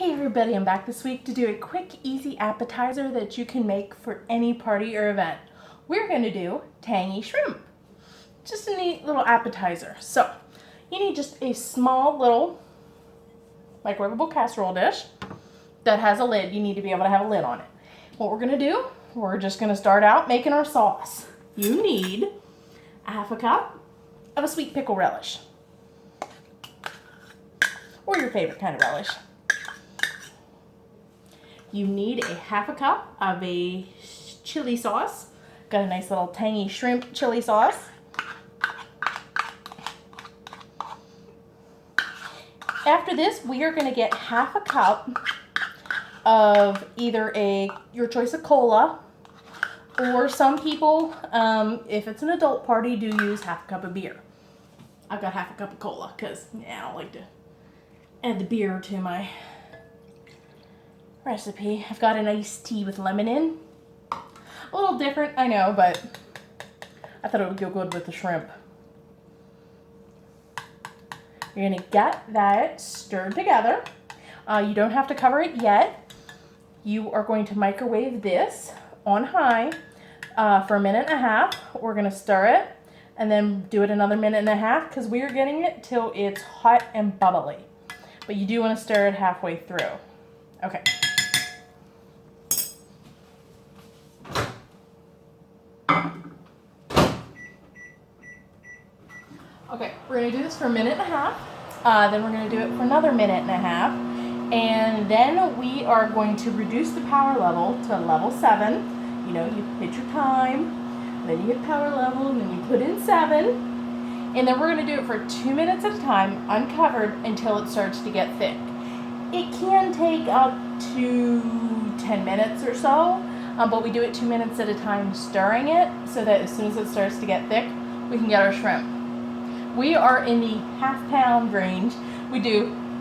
Hey everybody, I'm back this week to do a quick, easy appetizer that you can make for any party or event. We're going to do tangy shrimp. Just a neat little appetizer. So, you need just a small little microwavable casserole dish that has a lid. You need to be able to have a lid on it. What we're going to do, we're just going to start out making our sauce. You need a half a cup of a sweet pickle relish, or your favorite kind of relish. You need a half a cup of a chili sauce. Got a nice little tangy shrimp chili sauce. After this, we are going to get half a cup of either your choice of cola, or some people, if it's an adult party, do use half a cup of beer. I've got half a cup of cola because I don't like to add the beer to my recipe. I've got an iced tea with lemon in. A little different, I know, but I thought it would go good with the shrimp. You're gonna get that stirred together. You don't have to cover it yet. You are going to microwave this on high for 1.5 minutes. We're gonna stir it and then do it another 1.5 minutes because we are getting it till it's hot and bubbly. But you do want to stir it halfway through. Okay. Okay, we're going to do this for 1.5 minutes. Then we're going to do it for another 1.5 minutes. And then we are going to reduce the power level to level 7. You know, you hit your time, then you hit power level, and then you put in 7. And then we're going to do it for 2 minutes at a time, uncovered, until it starts to get thick. It can take up to 10 minutes or so, but we do it 2 minutes at a time, stirring it, so that as soon as it starts to get thick, we can get our shrimp. We are in the half-pound range.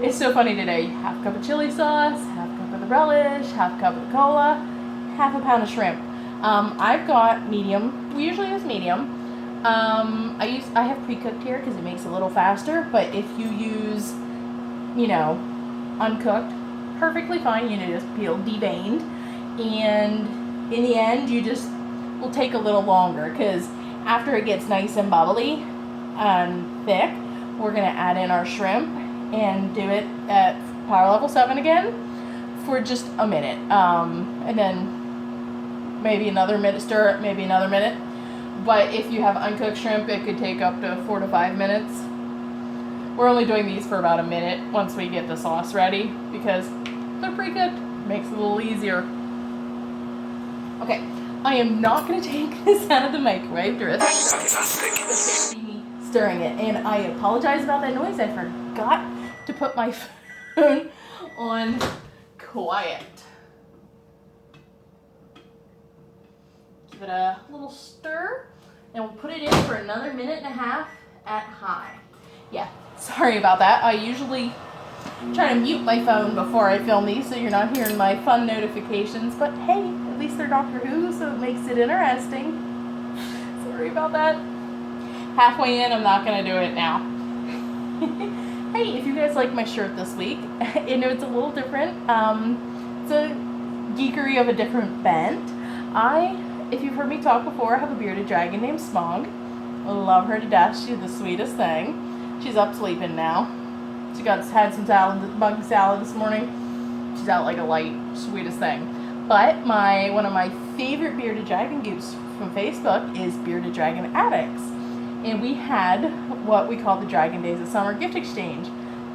It's so funny today, half cup of chili sauce, half cup of the relish, half cup of the cola, half a pound of shrimp. I've got medium. We usually use medium. I have pre-cooked here because it makes it a little faster, but if you use, uncooked, perfectly fine. You just peel deveined, and in the end you just will take a little longer because after it gets nice and bubbly and thick, we're going to add in our shrimp and do it at power level 7 again for just a minute, and then maybe another minute, stir it, maybe another minute. But if you have uncooked shrimp, it could take up to 4 to 5 minutes. We're only doing these for about a minute once we get the sauce ready because they're pre-cooked. Makes it a little easier. Okay, I am not going to take this out of the microwave. Stirring it, and I apologize about that noise. I forgot to put my phone on quiet. Give it a little stir, and we'll put it in for another 1.5 minutes at high. Yeah, sorry about that. I usually try to mute my phone before I film these so you're not hearing my fun notifications, but hey, at least they're Doctor Who, so it makes it interesting. Sorry about that. Halfway in, I'm not going to do it now. Hey, if you guys like my shirt this week, I know it's a little different. It's a geekery of a different bent. If you've heard me talk before, I have a bearded dragon named Smog. I love her to death. She's the sweetest thing. She's up sleeping now. She had some bug salad this morning. She's out like a light. Sweetest thing. But one of my favorite bearded dragon groups from Facebook is Bearded Dragon Addicts. And we had what we call the Dragon Days of Summer gift exchange.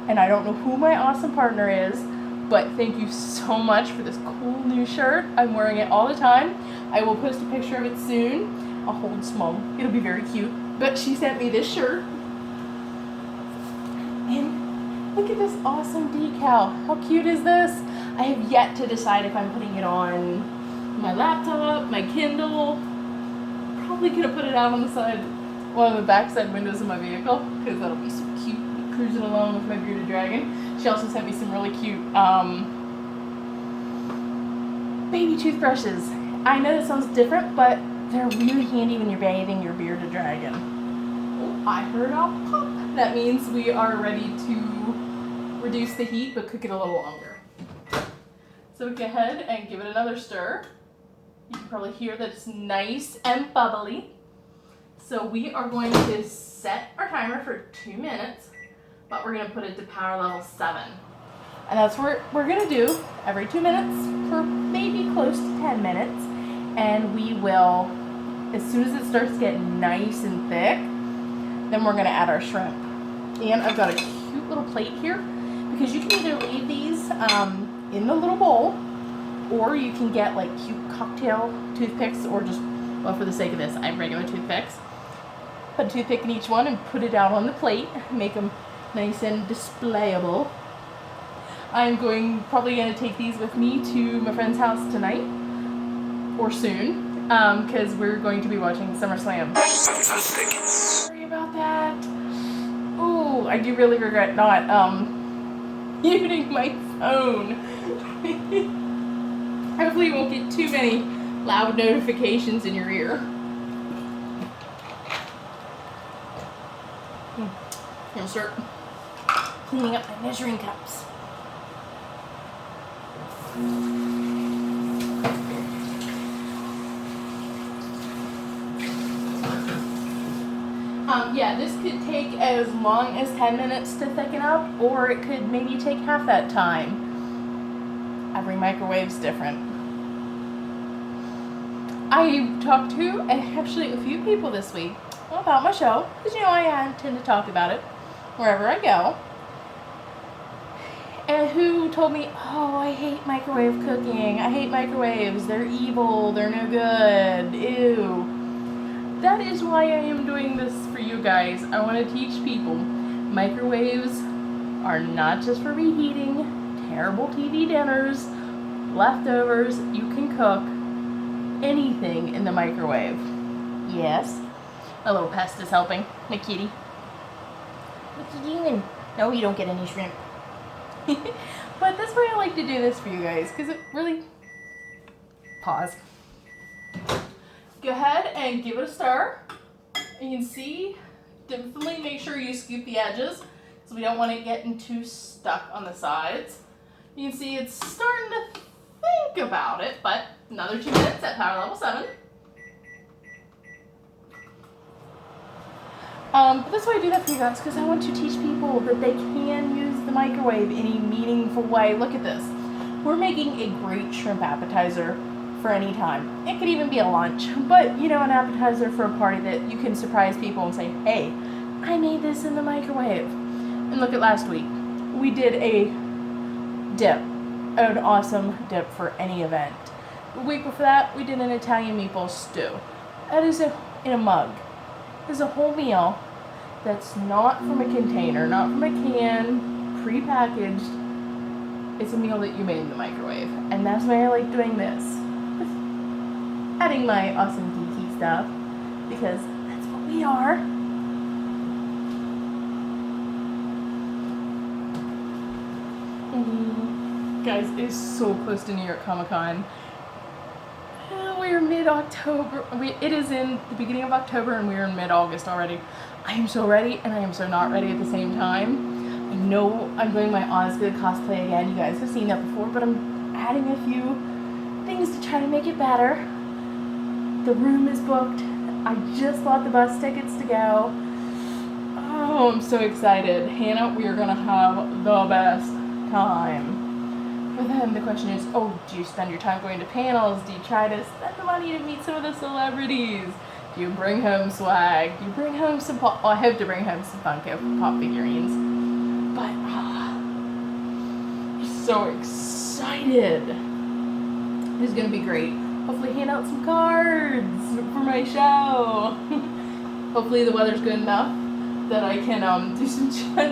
And I don't know who my awesome partner is, but thank you so much for this cool new shirt. I'm wearing it all the time. I will post a picture of it soon. I'll hold Smog. It'll be very cute. But she sent me this shirt. And look at this awesome decal. How cute is this? I have yet to decide if I'm putting it on my laptop, my Kindle. Probably gonna put it out on the side, one of the back side windows of my vehicle, because that'll be so cute, cruising along with my bearded dragon. She also sent me some really cute baby toothbrushes. I know that sounds different, but they're really handy when you're bathing your bearded dragon. Oh, I heard a pop. That means we are ready to reduce the heat, but cook it a little longer. So go ahead and give it another stir. You can probably hear that it's nice and bubbly. So we are going to set our timer for 2 minutes, but we're gonna put it to power level 7. And that's what we're gonna do every 2 minutes for maybe close to 10 minutes. And we will, as soon as it starts getting nice and thick, then we're gonna add our shrimp. And I've got a cute little plate here, because you can either leave these in the little bowl, or you can get like cute cocktail toothpicks, or just, well, for the sake of this, I have regular toothpicks. Put a toothpick in each one and put it out on the plate, make them nice and displayable. I'm probably going to take these with me to my friend's house tonight, or soon, because we're going to be watching SummerSlam. Sorry about that. Oh, I do really regret not muting my phone. Hopefully you won't get too many loud notifications in your ear. I'm going to start cleaning up my measuring cups. Yeah, this could take as long as 10 minutes to thicken up, or it could maybe take half that time. Every microwave's different. I talked to actually a few people this week about my show, because you know I tend to talk about it wherever I go, and who told me, oh, I hate microwave cooking, I hate microwaves, they're evil, they're no good, ew. That is why I am doing this for you guys. I want to teach people microwaves are not just for reheating terrible TV dinners, leftovers. You can cook anything in the microwave. Yes. A little pest is helping. My kitty. What you doing? No, you don't get any shrimp. But that's why I like to do this for you guys, because it really... Pause. Go ahead and give it a stir. You can see, definitely make sure you scoop the edges, because we don't want it getting too stuck on the sides. You can see it's starting to think about it, but another 2 minutes at power level 7. But that's why I do that for you guys, because I want to teach people that they can use the microwave in a meaningful way. Look at this. We're making a great shrimp appetizer for any time. It could even be a lunch, but you know, an appetizer for a party that you can surprise people and say, hey, I made this in the microwave. And look at last week. We did a dip, an awesome dip for any event. The week before that, we did an Italian meatball stew. That is in a mug. Is a whole meal that's not from a container, not from a can, pre-packaged. It's a meal that you made in the microwave. And that's why I like doing this. Adding my awesome geeky stuff, because that's what we are. Guys, it is so close to New York Comic Con. We're mid-October. It is in the beginning of October and we're in mid-August already. I am so ready and I am so not ready at the same time. I know I'm doing my Osgood cosplay again. You guys have seen that before, but I'm adding a few things to try to make it better. The room is booked. I just bought the bus tickets to go. Oh, I'm so excited. Hannah, we are going to have the best time. But then the question is, oh, do you spend your time going to panels? Do you try to spend the money to meet some of the celebrities? Do you bring home swag? Do you bring home some pop? Oh, I hope to bring home some Funko Pop figurines. But, I'm so excited. It's going to be great. Hopefully hand out some cards for my show. Hopefully the weather's good enough that I can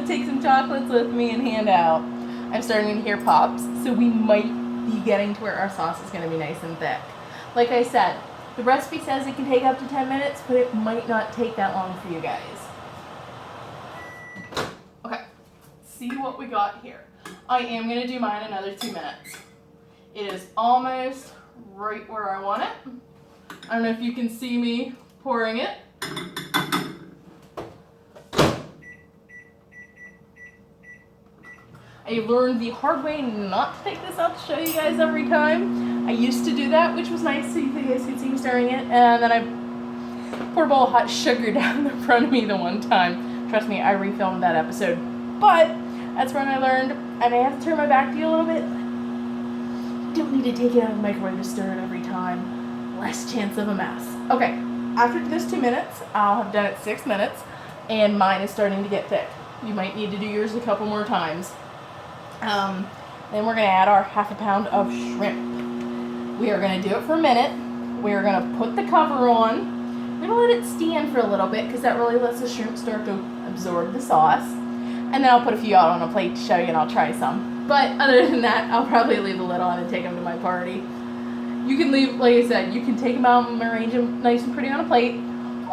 take some chocolates with me and hand out. I'm starting to hear pops, so we might be getting to where our sauce is going to be nice and thick. Like I said, the recipe says it can take up to 10 minutes, but it might not take that long for you guys. Okay, see what we got here. I am going to do mine another 2 minutes. It is almost right where I want it. I don't know if you can see me pouring it. I learned the hard way not to take this out to show you guys every time. I used to do that, which was nice so you guys could see me stirring it. And then I poured a bowl of hot sugar down in front of me the one time. Trust me, I refilmed that episode. But that's when I learned I may have to turn my back to you a little bit. Don't need to take it out of the microwave to stir it every time. Less chance of a mess. Okay, after this 2 minutes, I'll have done it 6 minutes, and mine is starting to get thick. You might need to do yours a couple more times. Then we're going to add our ½ pound of shrimp. We are going to do it for a minute. We are going to put the cover on. We're going to let it stand for a little bit because that really lets the shrimp start to absorb the sauce. And then I'll put a few out on a plate to show you, and I'll try some. But other than that, I'll probably leave the lid on and take them to my party. You can leave, like I said, you can take them out and arrange them nice and pretty on a plate,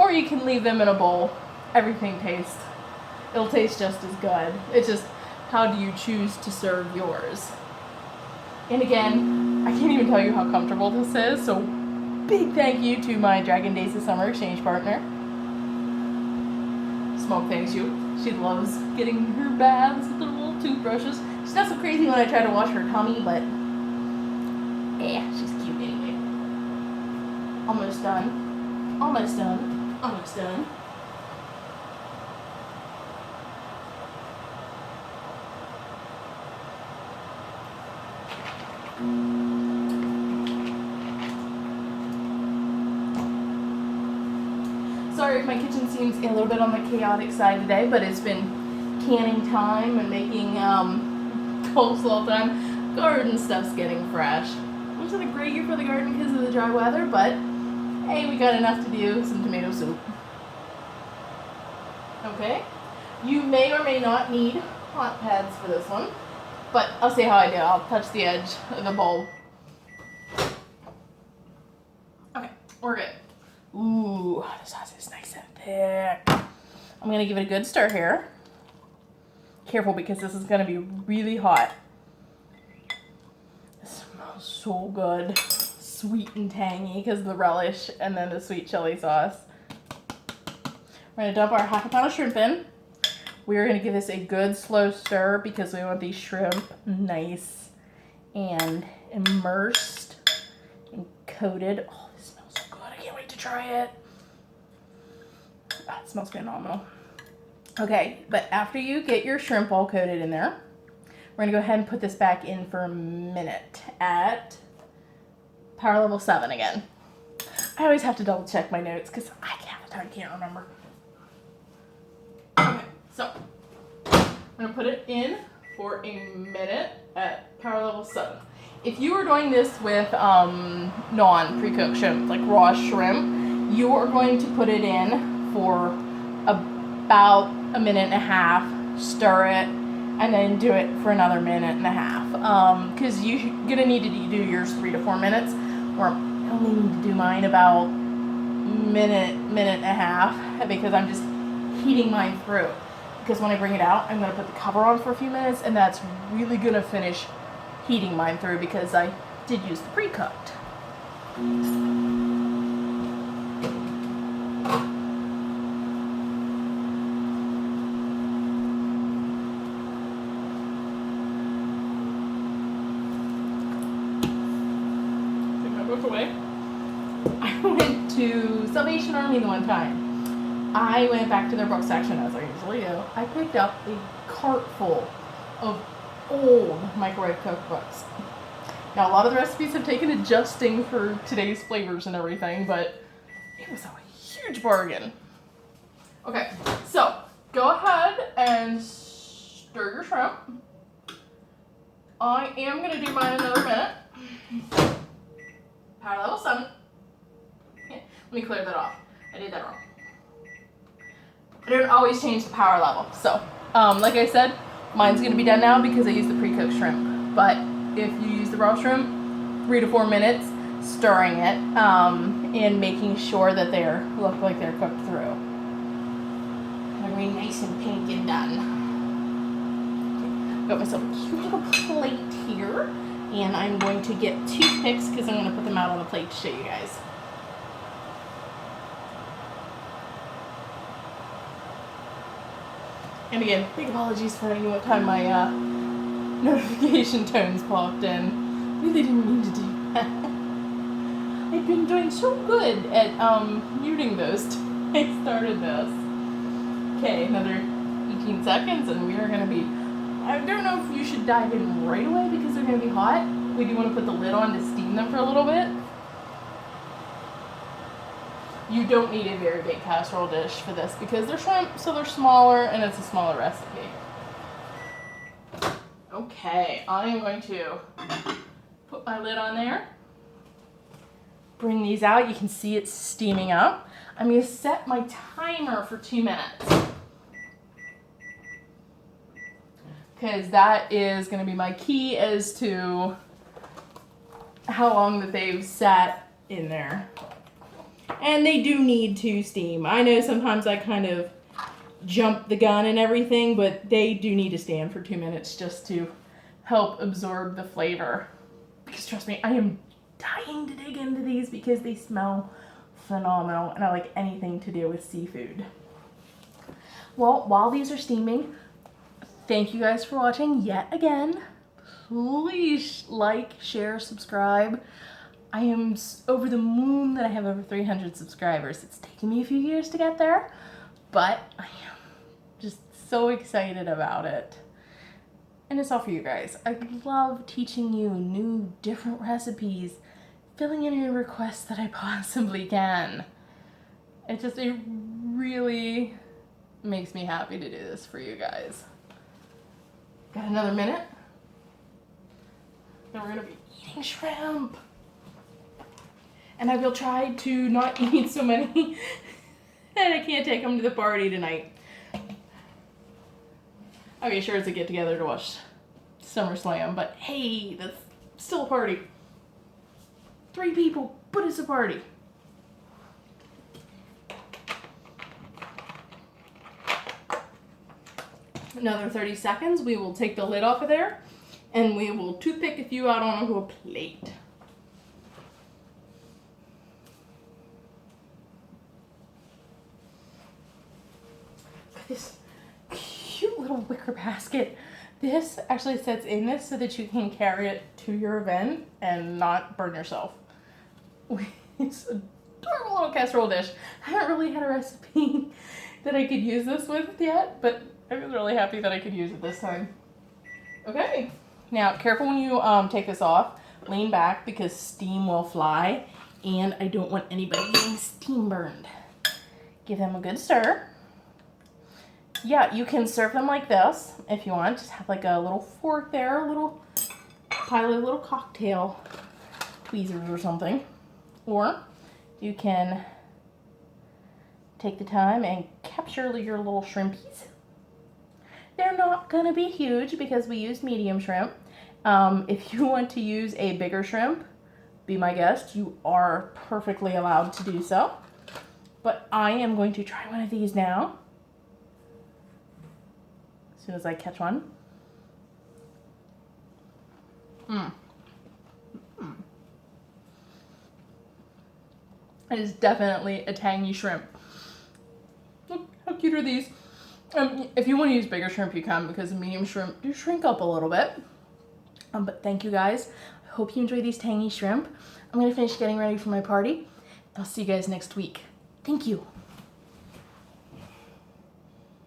or you can leave them in a bowl. Everything tastes. It'll taste just as good. It's just, how do you choose to serve yours? And again, I can't even tell you how comfortable this is, so big thank you to my Dragon Days of Summer exchange partner. Smoke thanks you. She loves getting her baths with the little toothbrushes. She's not so crazy when I try to wash her tummy, but yeah, she's cute anyway. Almost done. Almost done. Almost done. Sorry if my kitchen seems a little bit on the chaotic side today, but it's been canning time and making coleslaw time. Garden stuff's getting fresh. It's not a great year for the garden because of the dry weather, but hey, we got enough to do some tomato soup. Okay, you may or may not need hot pads for this one, but I'll see how I do. I'll touch the edge of the bowl. Okay, we're good. Ooh, the sauce is nice and thick. I'm gonna give it a good stir here. Careful because this is gonna be really hot. It smells so good. Sweet and tangy because of the relish and then the sweet chili sauce. We're gonna dump our ½ pound of shrimp in. We're gonna give this a good slow stir because we want these shrimp nice and immersed and coated. Oh, this smells so good. I can't wait to try it. Oh, it smells phenomenal. Okay, but after you get your shrimp all coated in there, we're gonna go ahead and put this back in for a minute at power level 7 again. I always have to double check my notes because I can't remember. Okay, so I'm gonna put it in for a minute at power level 7. If you are doing this with non-pre-cooked shrimp, like raw shrimp, you are going to put it in for about a minute and a half, stir it, and then do it for another minute and a half. Because you're gonna need to do yours 3 to 4 minutes, or I only need to do mine about minute and a half, because I'm just heating mine through. Because when I bring it out, I'm gonna put the cover on for a few minutes, and that's really gonna finish heating mine through because I did use the pre-cooked. Away. I went to Salvation Army the one time. I went back to their book section as I usually do. I picked up a cart full of old microwave cookbooks. Now a lot of the recipes have taken adjusting for today's flavors and everything, but it was a huge bargain. Okay, so go ahead and stir your shrimp. I am going to do mine another minute. Power level 7. Yeah, let me clear that off. I did that wrong. I don't always change the power level. So, like I said, mine's going to be done now because I used the pre-cooked shrimp. But if you use the raw shrimp, 3 to 4 minutes, stirring it, and making sure that they look like they're cooked through. They're really nice and pink and done. Okay, got myself a cute little plate here. And I'm going to get toothpicks because I'm going to put them out on the plate to show you guys. And again, big apologies for any what time my notification tones popped in. Really didn't mean to do that. I've been doing so good at muting those till I started this. Okay, another 18 seconds and we are going to be... I don't know if you should dive in right away because they're going to be hot. We do want to put the lid on to steam them for a little bit. You don't need a very big casserole dish for this because they're shrimp, so they're smaller and it's a smaller recipe. Okay, I am going to put my lid on there. Bring these out. You can see it's steaming up. I'm going to set my timer for 2 minutes. Because that is going to be my key as to how long that they've sat in there. And they do need to steam. I know sometimes I kind of jump the gun and everything, but they do need to stand for 2 minutes just to help absorb the flavor. Because trust me, I am dying to dig into these because they smell phenomenal and I like anything to do with seafood. Well, while these are steaming, thank you guys for watching yet again. Please like, share, subscribe. I am over the moon that I have over 300 subscribers. It's taken me a few years to get there, but I am just so excited about it. And it's all for you guys. I love teaching you new, different recipes, filling in any requests that I possibly can. It really makes me happy to do this for you guys. Got another minute? Then we're gonna be eating shrimp. And I will try to not eat so many that I can't take them to the party tonight. Okay, sure, it's a get together to watch SummerSlam, but hey, that's still a party. 3 people, but it's a party. Another 30 seconds, we will take the lid off of there and we will toothpick a few out onto a plate. This cute little wicker basket. This actually sits in this so that you can carry it to your event and not burn yourself. It's an adorable little casserole dish. I haven't really had a recipe that I could use this with yet, but I was really happy that I could use it this time. Okay, now careful when you take this off. Lean back because steam will fly and I don't want anybody getting steam burned. Give them a good stir. Yeah, you can serve them like this if you want. Just have like a little fork there, a little pilot, a little cocktail tweezers or something. Or you can take the time and capture your little shrimpies. They're not going to be huge because we used medium shrimp. If you want to use a bigger shrimp, be my guest. You are perfectly allowed to do so. But I am going to try one of these now. As soon as I catch one. It is definitely a tangy shrimp. Look, how cute are these? If you want to use bigger shrimp, you can because the medium shrimp do shrink up a little bit. But thank you guys. I hope you enjoy these tangy shrimp. I'm going to finish getting ready for my party. I'll see you guys next week. Thank you.